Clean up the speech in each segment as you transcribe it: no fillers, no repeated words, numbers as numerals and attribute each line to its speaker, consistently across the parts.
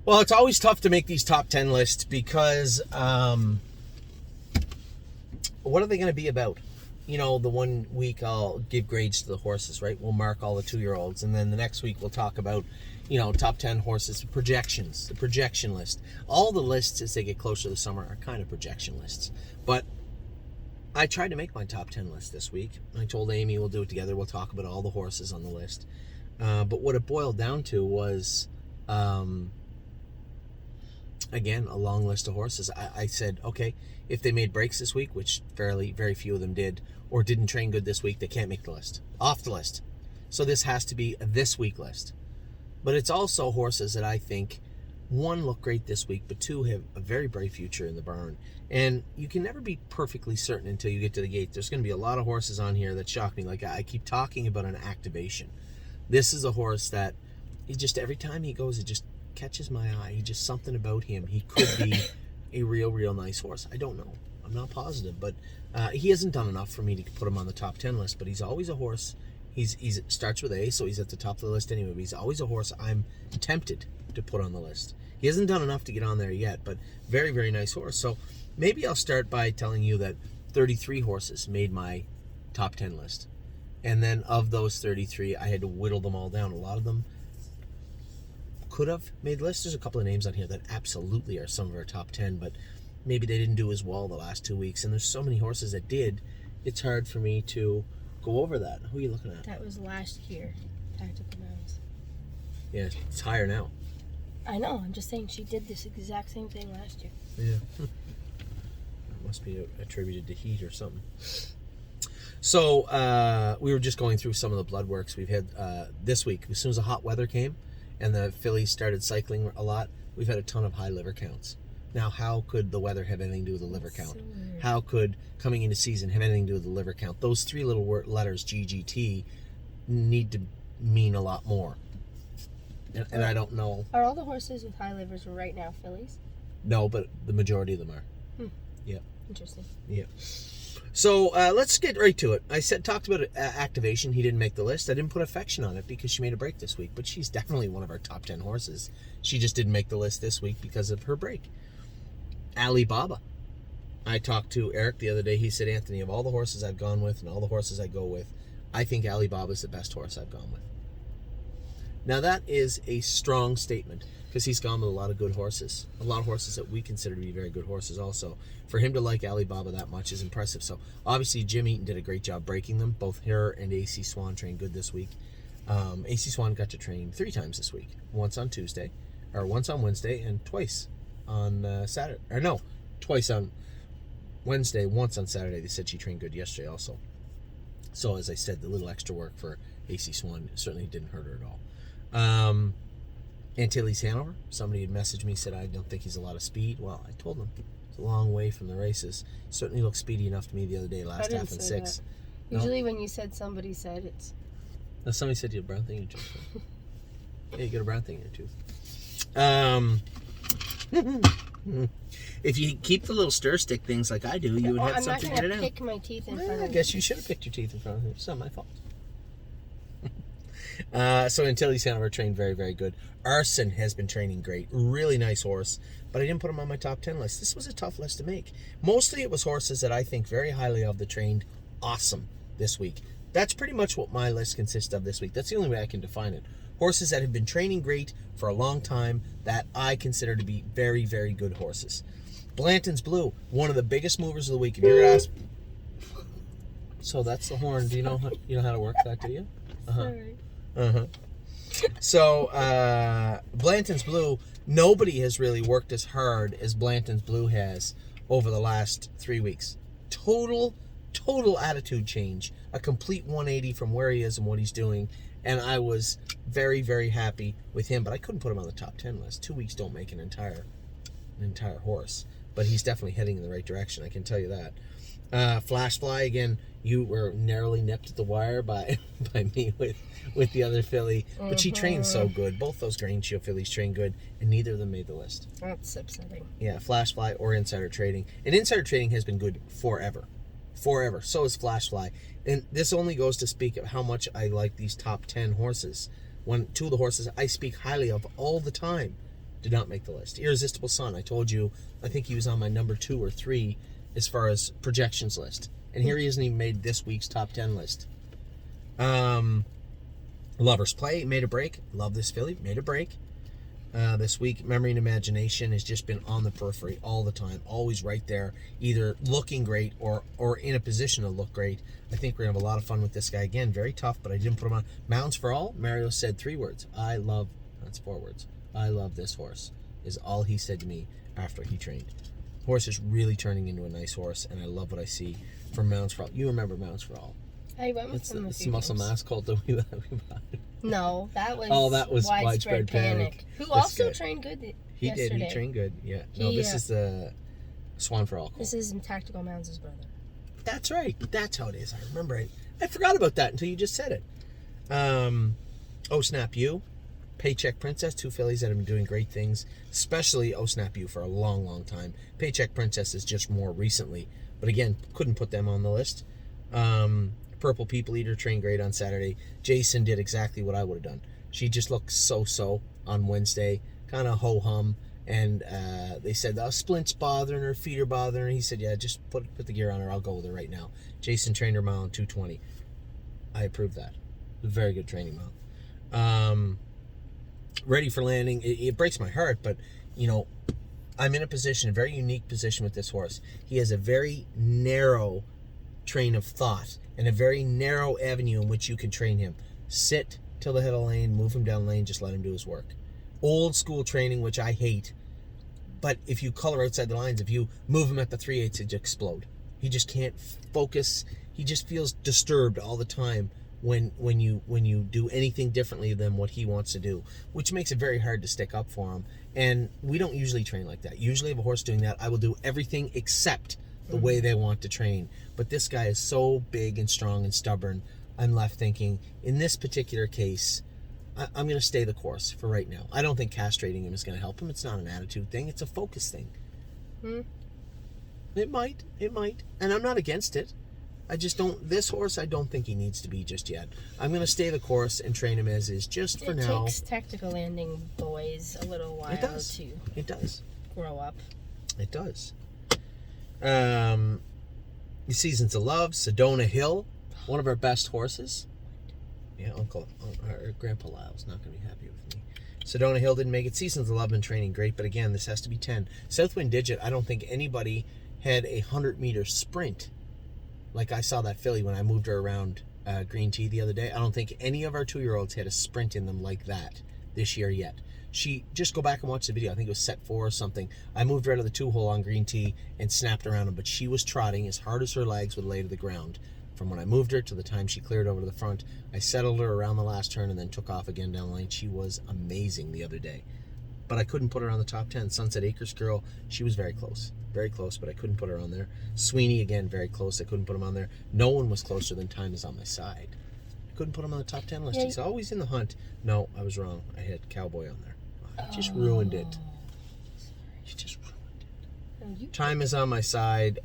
Speaker 1: Well, it's always tough to make these top 10 lists because what are they going to be about? You know, the one week I'll give grades to the horses, right? We'll mark all the 2-year-olds. And then the next week we'll talk about, you know, top 10 horses, projections, the projection list. All the lists as they get closer to the summer are kind of projection lists. But I tried to make my top 10 list this week. I told Amy we'll do it together. We'll talk about all the horses on the list. But what it boiled down to was, again, a long list of horses. I said, okay, if they made breaks this week, which very few of them did, or didn't train good this week, they can't make the list. Off the list. So this has to be a this week list. But it's also horses that I think, one, look great this week, but two, have a very bright future in the barn. And you can never be perfectly certain until you get to the gate. There's going to be a lot of horses on here that shock me. Like I keep talking about an activation. This is a horse that, he just, every time he goes, it just catches my eye. He just, something about him. He could be a real nice horse. I don't know. I'm not positive, but he hasn't done enough for me to put him on the top 10 list, but he's always a horse. He's starts with A, so he's at the top of the list anyway, but he's always a horse I'm tempted to put on the list. He hasn't done enough to get on there yet, but very nice horse. So maybe I'll start by telling you that 33 horses made my top 10 list. And then of those 33, I had to whittle them all down. A lot of them could have made lists. There's a couple of names on here that absolutely are some of our top 10, but maybe they didn't do as well the last 2 weeks. And there's so many horses that did, it's hard for me to go over that. Who are you looking at?
Speaker 2: That was last year, Tactical Mouse.
Speaker 1: Yeah, it's higher now.
Speaker 2: I know, I'm just saying she did this exact same thing last year.
Speaker 1: Yeah. It must be attributed to heat or something. So we were just going through some of the Bloodworks we've had this week. As soon as the hot weather came and the fillies started cycling a lot, we've had a ton of high liver counts. Now, how could the weather have anything to do with the liver count?
Speaker 2: So
Speaker 1: How could coming into season have anything to do with the liver count? Those three little letters, GGT, need to mean a lot more. And I don't know.
Speaker 2: Are all the horses with high livers right now fillies?
Speaker 1: No, but the majority of them are. Yeah.
Speaker 2: Interesting.
Speaker 1: Yeah. So let's get right to it. I talked about activation. He didn't make the list. I didn't put affection on it because she made a break this week, but she's definitely one of our top 10 horses. She just didn't make the list this week because of her break. Alibaba. I talked to Eric the other day. He said, Anthony, of all the horses I've gone with and all the horses I go with, I think Alibaba is the best horse I've gone with. Now that is a strong statement because he's gone with a lot of good horses. A lot of horses that we consider to be very good horses also. For him to like Alibaba that much is impressive. So obviously Jim Eaton did a great job breaking them. Both her and AC Swan trained good this week. AC Swan got to train 3 times this week. Once on Wednesday, and twice on Saturday. Or no, twice on Wednesday, once on Saturday. They said she trained good yesterday also. So as I said, the little extra work for AC Swan certainly didn't hurt her at all. Antilles Hanover, somebody had messaged me, said I don't think he's a lot of speed. Well, I told them it's a long way from the races. Certainly looked speedy enough to me the other day, last half and 6.
Speaker 2: Usually when you said somebody said it's...
Speaker 1: No, somebody said you had a brown thing in your tooth. Yeah, you got a brown thing in your tooth. If you keep the little stir stick things like I do, you would have something to get it out.
Speaker 2: I'm not going to pick my teeth in front of you.
Speaker 1: I guess you should have picked your teeth in front of you. It's not my fault. So Antilles Hanover trained very good. Arson has been training great. Really nice horse. But I didn't put him on my top 10 list. This was a tough list to make. Mostly it was horses that I think very highly of that trained awesome this week. That's pretty much what my list consists of this week. That's the only way I can define it. Horses that have been training great for a long time that I consider to be very good horses. Blanton's Blue, one of the biggest movers of the week. If you're asked... So that's the horn. Do you know how to work that, do you?
Speaker 2: Sorry.
Speaker 1: So, Blanton's Blue, nobody has really worked as hard as Blanton's Blue has over the last 3 weeks. Total attitude change. A complete 180 from where he is and what he's doing. And I was very happy with him, but I couldn't put him on the top 10 list. 2 weeks don't make an entire horse. But he's definitely heading in the right direction, I can tell you that. Flashfly, again, you were narrowly nipped at the wire by me with the other filly, but she trains so good. Both those Grain Shield fillies train good, and neither of them made the list.
Speaker 2: That's upsetting.
Speaker 1: Yeah, Flashfly or Insider Trading. And Insider Trading has been good forever. So is Flashfly. And this only goes to speak of how much I like these top 10 horses. When 2 of the horses I speak highly of all the time. Did not make the list. Irresistible Sun, I told you, I think he was on my number 2 or 3 as far as projections list. And here he hasn't even made this week's top 10 list. Lover's Play, made a break. Love this filly, made a break. This week, Memory and Imagination has just been on the periphery all the time, always right there, either looking great or in a position to look great. I think we're going to have a lot of fun with this guy. Again, very tough, but I didn't put him on. Mounds for All, Mario said 3 words. That's 4 words. I love this horse, is all he said to me after he trained. Horse is really turning into a nice horse, and I love what I see from Mounds for All. You remember Mounds for All?
Speaker 2: I went with them a
Speaker 1: It's
Speaker 2: few
Speaker 1: muscle
Speaker 2: times.
Speaker 1: mass cult that we bought.
Speaker 2: No, that was
Speaker 1: Widespread Panic.
Speaker 2: Who
Speaker 1: This
Speaker 2: also
Speaker 1: guy.
Speaker 2: trained good
Speaker 1: He
Speaker 2: yesterday.
Speaker 1: did. He trained good. Yeah. No,
Speaker 2: He,
Speaker 1: this is the Swan for All.
Speaker 2: This is Tactical Mounds' brother.
Speaker 1: That's right. That's how it is. I remember it. I forgot about that until you just said it. Oh Snap You, Paycheck Princess, 2 fillies that have been doing great things, especially Oh Snap You for a long, long time. Paycheck Princess is just more recently, but again, couldn't put them on the list. Purple People Eater trained great on Saturday. Jason did exactly what I would have done. She just looked so on Wednesday, kind of ho-hum, and they said, the splint's bothering her, feet are bothering her. He said, yeah, just put the gear on her. I'll go with her right now. Jason trained her mile on 220. I approve that. A very good training mile. Ready for Landing. It breaks my heart, but, you know, I'm in a very unique position with this horse. He has a very narrow train of thought and a very narrow avenue in which you can train him. Sit till the head of the lane, move him down the lane, just let him do his work. Old school training, which I hate, but if you color outside the lines, if you move him at the 3/8, he'd explode. He just can't focus. He just feels disturbed all the time when you do anything differently than what he wants to do, which makes it very hard to stick up for him. And we don't usually train like that. Usually if a horse doing that, I will do everything except the way they want to train. But this guy is so big and strong and stubborn, I'm left thinking, in this particular case, I'm going to stay the course for right now. I don't think castrating him is going to help him. It's not an attitude thing. It's a focus thing. It might. And I'm not against it. I just don't, this horse I don't think he needs to be just yet. I'm going to stay the course and train him as is just for now.
Speaker 2: It takes Tactical Landing boys a little while to grow up.
Speaker 1: It does. Seasons of Love, Sedona Hill, one of our best horses. Yeah, Grandpa Lyle's not going to be happy with me. Sedona Hill didn't make it. Seasons of Love been training great, but again, this has to be 10. Southwind Digit, I don't think anybody had a 100-meter sprint like I saw that filly when I moved her around Green Tea the other day. I don't think any of our 2-year-olds had a sprint in them like that this year yet. She, just go back and watch the video. I think it was set 4 or something. I moved her out of the 2-hole on Green Tea and snapped around him, but she was trotting as hard as her legs would lay to the ground. From when I moved her to the time she cleared over to the front, I settled her around the last turn and then took off again down the lane. She was amazing the other day. But I couldn't put her on the top 10. Sunset Acres Girl, she was very close, but I couldn't put her on there. Sweeney, again, very close. I couldn't put him on there. No one was closer than Time Is On My Side. I couldn't put him on the top 10 list. He's always in the hunt. No, I was wrong. I had Cowboy on there. I just ruined it. You just ruined it. Time Is On My Side.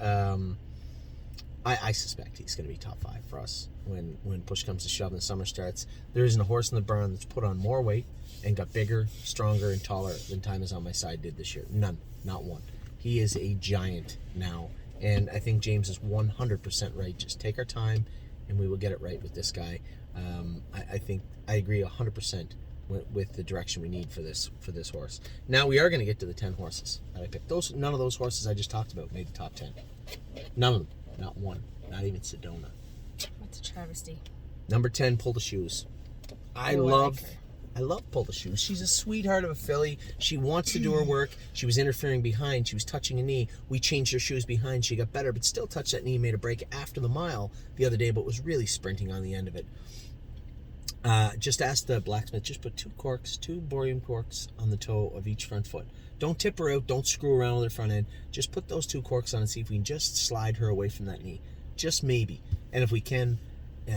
Speaker 1: I suspect he's going to be top 5 for us when push comes to shove and the summer starts. There isn't a horse in the barn that's put on more weight and got bigger, stronger, and taller than Time Is On My Side did this year. None. Not one. He is a giant now. And I think James is 100% right. Just take our time and we will get it right with this guy. I think I agree 100% with the direction we need for this horse. Now we are going to get to the 10 horses that I picked. None of those horses I just talked about made the top 10. None of them. Not one. Not even Sedona.
Speaker 2: That's a travesty.
Speaker 1: Number 10, Pull the Shoes. I love Pull the Shoes. She's a sweetheart of a filly. She wants to do her work. She was interfering behind. She was touching a knee. We changed her shoes behind. She got better, but still touched that knee, made a break after the mile the other day, but was really sprinting on the end of it. Just ask the blacksmith, just put 2 borium corks on the toe of each front foot. Don't tip her out. Don't screw around with her front end. Just put those 2 corks on and see if we can just slide her away from that knee. Just maybe. And if we can,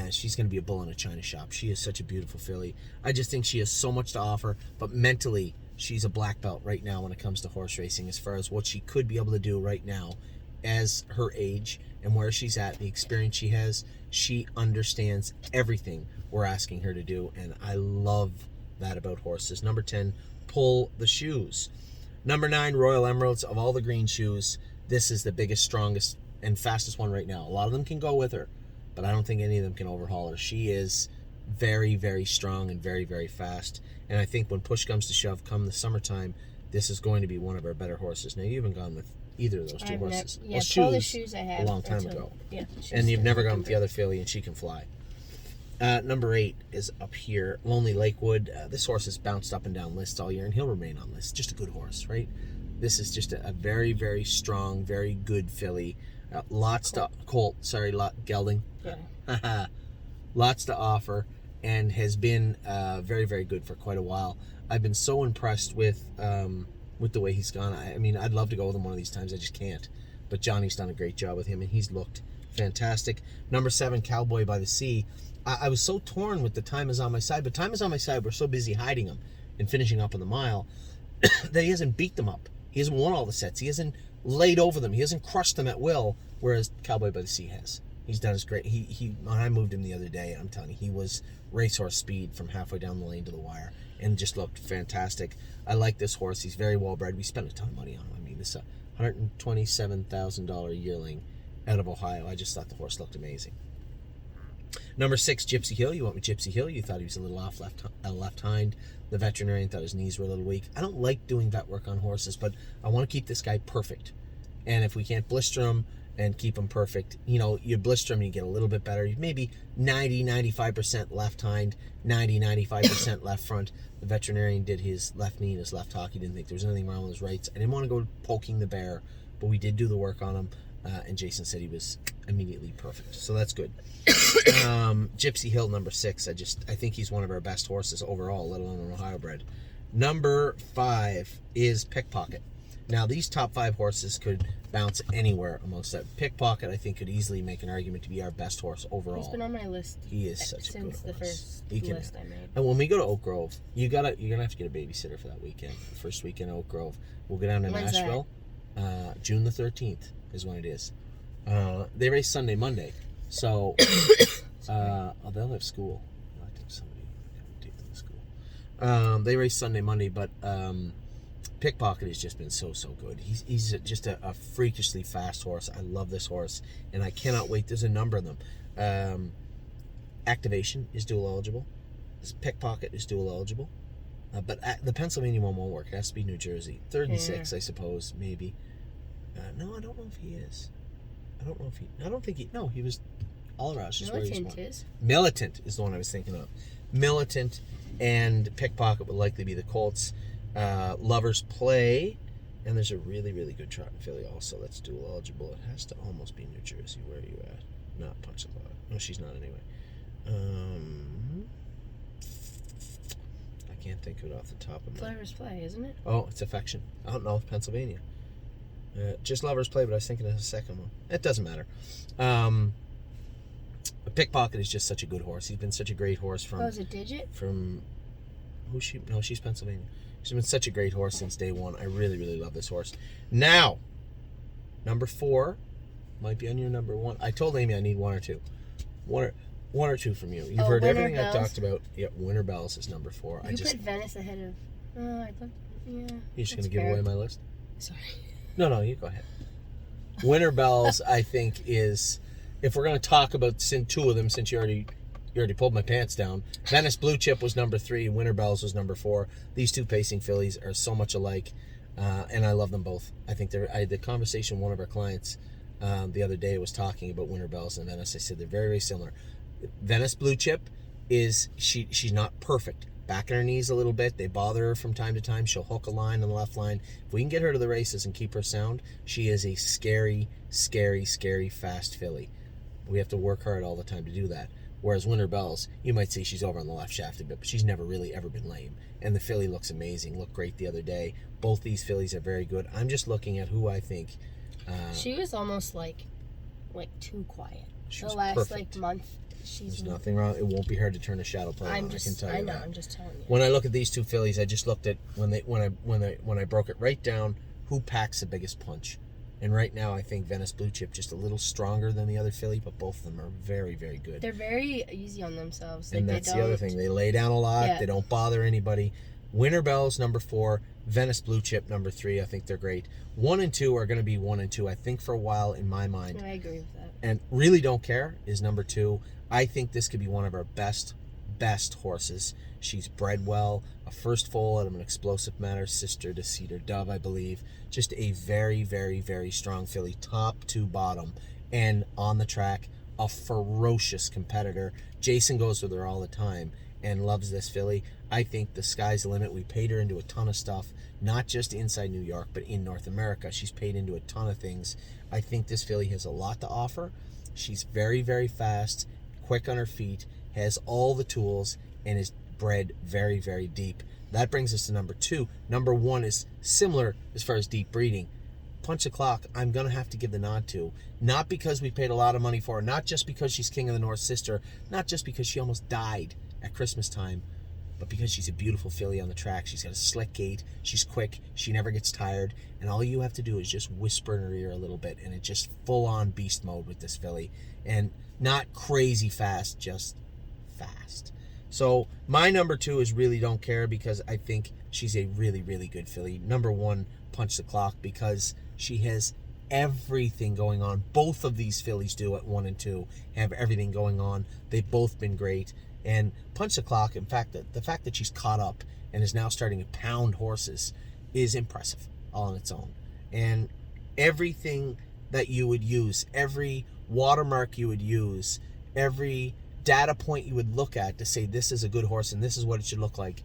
Speaker 1: she's going to be a bull in a china shop. She is such a beautiful filly. I just think she has so much to offer, but mentally, she's a black belt right now when it comes to horse racing as far as what she could be able to do right now as her age and where she's at, the experience she has. She understands everything we're asking her to do, and I love that about horses. Number 10, pull the shoes. Number 9, Royal Emeralds. Of all the green shoes, this is the biggest, strongest, and fastest one right now. A lot of them can go with her, but I don't think any of them can overhaul her. She is very, very strong and very, very fast. And I think when push comes to shove, come the summertime, this is going to be one of our better horses. Now, you haven't gone with either of those two horses.
Speaker 2: Yeah, pull the shoes I have
Speaker 1: a long time ago.
Speaker 2: Yeah,
Speaker 1: and you've never gone with the other filly, and she can fly. Number 8 is up here, Lonely Lakewood. This horse has bounced up and down lists all year, and he'll remain on lists. Just a good horse, right? This is just a very, very strong, very good filly. Gelding.
Speaker 2: Yeah.
Speaker 1: Lots to offer, and has been very, very good for quite a while. I've been so impressed with the way he's gone. I mean, I'd love to go with him one of these times. I just can't. But Johnny's done a great job with him, and he's looked fantastic. Number 7, Cowboy by the Sea. I was so torn with the Time Is On My Side, but Time Is On My Side, we're so busy hiding him and finishing up on the mile that he hasn't beat them up. He hasn't won all the sets. He hasn't laid over them. He hasn't crushed them at will, whereas Cowboy by the Sea has. He's done his great. He when I moved him the other day, I'm telling you, he was racehorse speed from halfway down the lane to the wire, and just looked fantastic. I like this horse. He's very well bred. We spent a ton of money on him. I mean, this is a $127,000 yearling out of Ohio. I just thought the horse looked amazing. Number 6, Gypsy Hill. You went with Gypsy Hill. You thought he was a little off left hind. The veterinarian thought his knees were a little weak. I don't like doing vet work on horses, but I want to keep this guy perfect. And if we can't blister him and keep him perfect, you blister him, you get a little bit better. Maybe 90-95% left hind, 90-95% left front. The veterinarian did his left knee and his left hock. He didn't think there was anything wrong with his rights. I didn't want to go poking the bear, but we did do the work on him, and Jason said he was immediately perfect. So that's good. Gypsy Hill, number 6. I think he's one of our best horses overall, let alone an Ohio bred. Number 5 is Pickpocket. Now, these top 5 horses could bounce anywhere amongst that. Pickpocket, I think, could easily make an argument to be our best horse overall.
Speaker 2: He's been on my list.
Speaker 1: He is such a good horse.
Speaker 2: Since the first list I made.
Speaker 1: And when we go to Oak Grove, you're gonna have to get a babysitter for that weekend. The first weekend at Oak Grove. We'll go down to Nashville. June the 13th is when it is. They race Sunday, Monday. So they'll have school. I'll have somebody take them to school. They race Sunday, Monday, but Pickpocket has just been so good. He's just a freakishly fast horse. I love this horse, and I cannot wait. There's a number of them. Activation is dual eligible. This Pickpocket is dual eligible. But the Pennsylvania one won't work. It has to be New Jersey. 3rd and 6th, I suppose, maybe. No, I don't know if he is. He was all around.
Speaker 2: Militant is.
Speaker 1: Militant is the one I was thinking of. Militant and Pickpocket would likely be the colts. Lovers Play, and there's a really, really good trot and filly also that's dual eligible. It has to almost be New Jersey. Where are you at? Not Punch the Clock. No, she's not anyway. I can't think of it off the top of my head.
Speaker 2: Lovers Play, isn't it?
Speaker 1: Oh, it's Affection. I don't know, Pennsylvania. Just Lovers Play, but I was thinking of the second one. It doesn't matter. Pickpocket is just such a good horse. He's been such a great horse from...
Speaker 2: Oh, is it Digit?
Speaker 1: From... Who's she? No, she's Pennsylvania. She's been such a great horse since day one. I really, really love this horse. Now, number 4 might be on your number 1. I told Amy I need 1 or 2. One or two from you. You've heard
Speaker 2: Winter
Speaker 1: everything
Speaker 2: Bells.
Speaker 1: I've talked about. Yep, Winter Bells is number 4.
Speaker 2: You put Venice ahead of... Oh, I thought... Yeah.
Speaker 1: You're just going to give away my list?
Speaker 2: Sorry.
Speaker 1: No, you go ahead. Winter Bells, I think, is... If we're going to talk about 2 of them, since you already pulled my pants down. Venice Blue Chip was number 3. Winter Bells was number 4. These 2 pacing fillies are so much alike, and I love them both. I think I had the conversation with one of our clients the other day was talking about Winter Bells and Venice. I said they're very, very similar. Venice Blue Chip is she's not perfect. Back in her knees a little bit. They bother her from time to time. She'll hook a line on the left line. If we can get her to the races and keep her sound, she is a scary, scary, scary fast filly. We have to work hard all the time to do that. Whereas Winter Bells, you might see she's over on the left shaft a bit, but she's never really ever been lame. And the filly looks amazing. Looked great the other day. Both these fillies are very good. I'm just looking at who I think...
Speaker 2: she was almost like too quiet.
Speaker 1: She
Speaker 2: the
Speaker 1: was
Speaker 2: last
Speaker 1: perfect.
Speaker 2: month,
Speaker 1: there's nothing wrong. It won't be hard to turn a shadow play on. I can tell you that.
Speaker 2: I'm just telling you.
Speaker 1: When I look at these 2 fillies, I just looked at when I broke it right down, who packs the biggest punch. And right now, I think Venice Blue Chip just a little stronger than the other filly, but both of them are very, very good.
Speaker 2: They're very easy on themselves.
Speaker 1: And that's the other thing. They lay down a lot.
Speaker 2: Yeah.
Speaker 1: They don't bother anybody. Winter Bells, number 4. Venice Blue Chip, number 3. I think they're great. 1 and 2 are going to be 1 and 2, I think, for a while in my mind.
Speaker 2: I agree with that.
Speaker 1: And Really Don't Care is number 2. I think this could be one of our best horses. She's bred well, a first foal out of an explosive matter, sister to Cedar Dove, I believe. Just a very, very, very strong filly, top to bottom. And on the track, a ferocious competitor. Jason goes with her all the time and loves this filly. I think the sky's the limit. We paid her into a ton of stuff, not just inside New York, but in North America. She's paid into a ton of things. I think this filly has a lot to offer. She's very, very fast, quick on her feet, has all the tools, and is bred very, very deep. That brings us to number 2. Number 1 is similar as far as deep breeding. Punch the Clock, I'm going to have to give the nod to. Not because we paid a lot of money for her, not just because she's King of the North sister, not just because she almost died at Christmas time, but because she's a beautiful filly on the track. She's got a slick gait, she's quick, she never gets tired, and all you have to do is just whisper in her ear a little bit, and it's just full-on beast mode with this filly. And not crazy fast, just fast. So my number 2 is Really Don't Care, because I think she's a really, really good filly. Number 1, Punch the Clock, because she has everything going on. Both of these fillies do at 1 and 2 have everything going on. They've both been great. And Punch the Clock, in fact, the fact that she's caught up and is now starting to pound horses is impressive all on its own. And everything that you would use, every watermark you would use, every data point you would look at to say this is a good horse and this is what it should look like,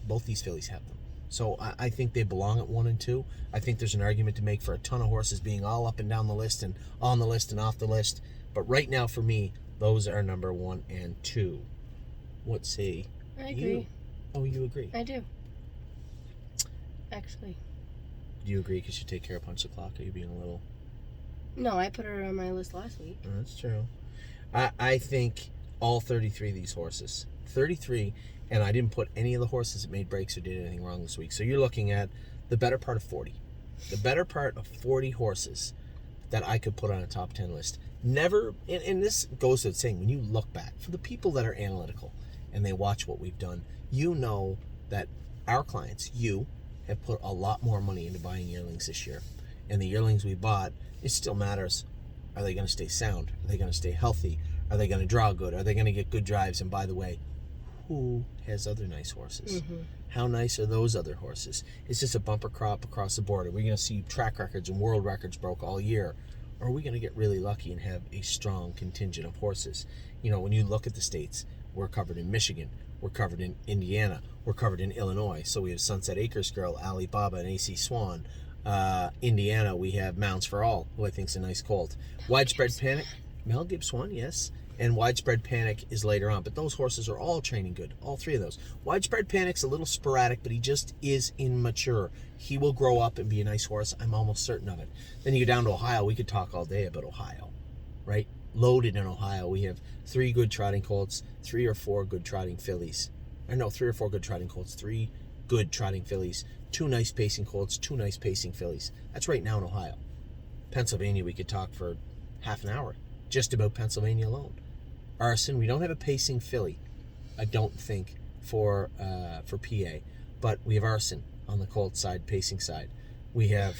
Speaker 1: both these fillies have them. So I think they belong at 1 and 2. I think there's an argument to make for a ton of horses being all up and down the list and on the list and off the list. But right now, for me, those are number 1 and 2. What say
Speaker 2: I agree.
Speaker 1: You? Oh, you agree?
Speaker 2: I do. Actually.
Speaker 1: Do you agree because you take care of Punch the Clock? Are you being a little...
Speaker 2: No, I put her on my list last week.
Speaker 1: Oh, that's true. I think all 33 of these horses, 33, and I didn't put any of the horses that made breaks or did anything wrong this week. So you're looking at the better part of 40. The better part of 40 horses that I could put on a top 10 list. Never, and this goes without saying, when you look back, for the people that are analytical and they watch what we've done, you know that our clients, you, have put a lot more money into buying yearlings this year. And the yearlings we bought, it still matters. Are they going to stay sound? Are they going to stay healthy? Are they going to draw good? Are they going to get good drives? And by the way, who has other nice horses? Mm-hmm. How nice are those other horses? Is this a bumper crop across the board? Are we going to see track records and world records broke all year? Or are we going to get really lucky and have a strong contingent of horses? You know, when you look at the states, we're covered in Michigan, we're covered in Indiana, we're covered in Illinois. So we have Sunset Acres Girl, Alibaba, and AC Swan. Indiana, we have Mounds for All, who I think is a nice colt. Widespread Panic, Mel Gibbs Swan, yes. And Widespread Panic is later on. But those horses are all training good, all 3 of those. Widespread Panic's a little sporadic, but he just is immature. He will grow up and be a nice horse. I'm almost certain of it. Then you go down to Ohio. We could talk all day about Ohio, right? Loaded in Ohio. We have 3 good trotting colts, 3 or 4 good trotting fillies. Or no, 3 or 4 good trotting colts, 3 good trotting fillies, 2 nice pacing colts, 2 nice pacing fillies. That's right now in Ohio. Pennsylvania, we could talk for half an hour just about Pennsylvania alone. Arson, we don't have a pacing filly, I don't think, for PA, but we have Arson on the colt side, pacing side. We have,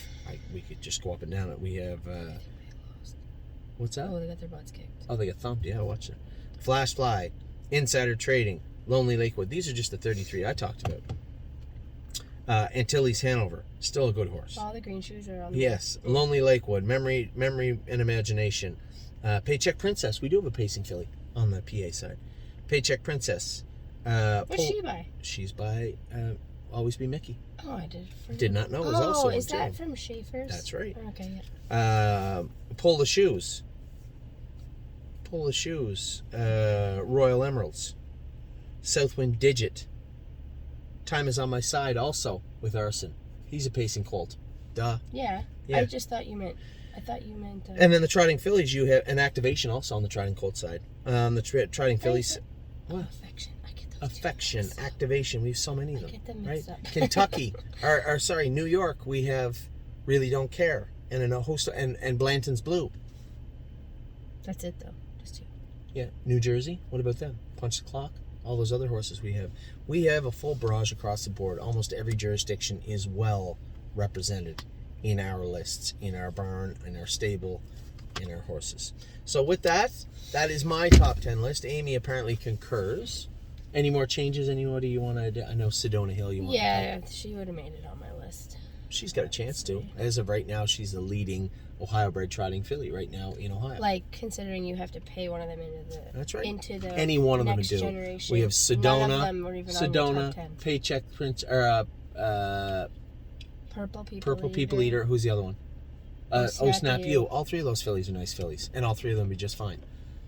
Speaker 1: we could just go up and down it. We have, what's that?
Speaker 2: Oh, they got their butts kicked.
Speaker 1: Oh, they got thumped. Yeah, watch it. Flash Fly, Insider Trading, Lonely Lakewood. These are just the 33 I talked about. Antilles Hanover, still a good horse.
Speaker 2: All the green shoes are on the
Speaker 1: Yes, Lonely Lakewood, Memory and Imagination. Paycheck Princess, we do have a pacing filly on the PA side. Paycheck Princess.
Speaker 2: What's she by?
Speaker 1: She's by Always Be Mickey.
Speaker 2: Oh, I
Speaker 1: did not know it was also
Speaker 2: is
Speaker 1: one,
Speaker 2: that
Speaker 1: too.
Speaker 2: from Schaefer's?
Speaker 1: That's right.
Speaker 2: Okay, yeah.
Speaker 1: Pull the Shoes. Royal Emeralds. Southwind Digit. Time Is on My Side also with Arson. He's a pacing colt. Duh.
Speaker 2: Yeah. I just thought you meant...
Speaker 1: And then the trotting fillies, you have an activation also on the trotting colt side. The trotting fillies...
Speaker 2: What? Affection. I get those
Speaker 1: Affection, activation. We have so many of them.
Speaker 2: I get them
Speaker 1: right?
Speaker 2: mixed up.
Speaker 1: Kentucky, sorry, New York, we have Really Don't Care and a host and Blanton's Blue.
Speaker 2: That's it though. Just 2.
Speaker 1: Yeah. New Jersey, what about them? Punch the Clock, all those other horses we have a full barrage across the board. Almost every jurisdiction is well represented in our lists, in our barn, in our stable, in our horses. So with that is my top 10 list. Amy apparently concurs. Any more changes? Anybody you want to do? I know Sedona Hill you want to
Speaker 2: Yeah, she would have made it on my list.
Speaker 1: She's got a chance to. As of right now, she's the leading Ohio-bred trotting filly right now in Ohio.
Speaker 2: Like, considering you have to pay one of them into the...
Speaker 1: That's right.
Speaker 2: Into the
Speaker 1: Any one of them
Speaker 2: next
Speaker 1: would do.
Speaker 2: generation.
Speaker 1: We have Sedona,
Speaker 2: None of them were even on the top 10.
Speaker 1: Paycheck Princess, or
Speaker 2: Purple
Speaker 1: People Eater. Who's the other one?
Speaker 2: Snap
Speaker 1: You. All three of those fillies are nice fillies, and all three of them would be just fine.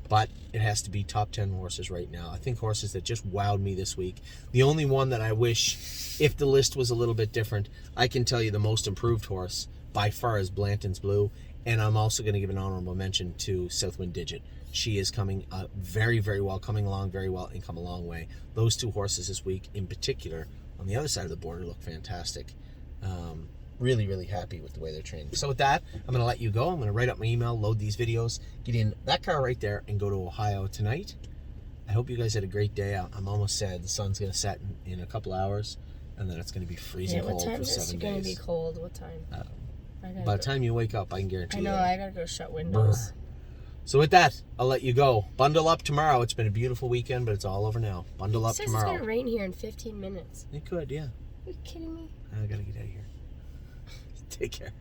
Speaker 1: But it has to be top 10 horses right now. I think horses that just wowed me this week. The only one that I wish, if the list was a little bit different, I can tell you the most improved horse by far is Blanton's Blue. And I'm also going to give an honorable mention to Southwind Digit. She is coming very, very well, coming along very well, and come a long way. Those two horses this week in particular, on the other side of the border, look fantastic. Really, really happy with the way they're training. So with that, I'm going to let you go. I'm going to write up my email, load these videos, get in that car right there, and go to Ohio tonight. I hope you guys had a great day. I'm almost sad. The sun's going to set in a couple hours, and then it's going to be freezing cold for 7 days.
Speaker 2: What time is it going to be cold? What time?
Speaker 1: By the time you wake up, I can guarantee you.
Speaker 2: I know, I got to go shut windows.
Speaker 1: So with that, I'll let you go. Bundle up tomorrow. It's been a beautiful weekend, but it's all over now. Bundle up tomorrow.
Speaker 2: It's going to rain here in 15 minutes.
Speaker 1: It could, yeah.
Speaker 2: Are you kidding me?
Speaker 1: I got to get out of here. Take care.